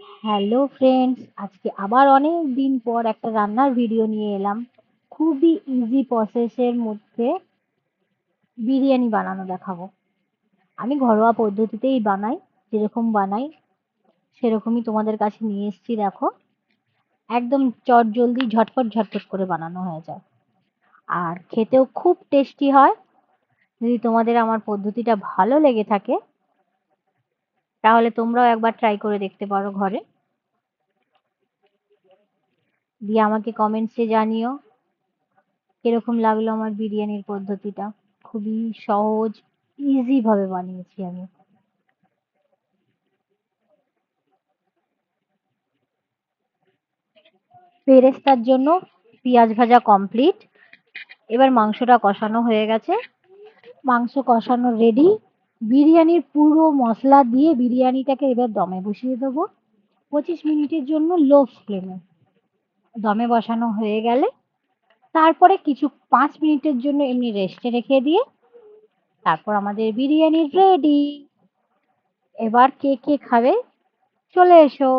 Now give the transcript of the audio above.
Hello friends, আজকে আবার অনেক দিন পর একটা রান্নার ভিডিও নিয়ে এলাম। খুবই ইজি প্রসেসের মধ্যে বিরিয়ানি বানানো দেখাবো। আমি ঘরোয়া পদ্ধতিতেই বানাই, যেরকম বানাই সেরকমই তোমাদের কাছে নিয়ে এসেছি। দেখো, একদম চটজলদি ঝটপট ঝটপট করে বানানো হয়ে যায়, আর খেতেও খুব টেস্টি হয়। যদি তোমাদের আমার পদ্ধতিটা ভালো লেগে থাকে তাহলে তোমরাও একবার ট্রাই করে দেখতে পারো ঘরে, দিয়ে আমাকে কমেন্টসে জানিও কিরকম লাগলো আমার বিরিয়ানির পদ্ধতিটা। খুবই সহজ, ইজি ভাবে বানিয়েছি আমি। বেরেস্তার জন্য পেঁয়াজ ভাজা কমপ্লিট। এবার মাংসটা কষানো হয়ে গেছে, মাংস কষানো রেডি। বিরিয়ানির পুরো মশলা দিয়ে বিরিয়ানিটাকে এবার দমে বসিয়ে দেবো 25 মিনিটের জন্য, লো ফ্লেমে। দমে বসানো হয়ে গেলে তারপরে কিছু 5 মিনিটের জন্য এমনি রেস্টে রেখে দিয়ে তারপর আমাদের বিরিয়ানি রেডি। এবার কে কে খাবে চলে এসো।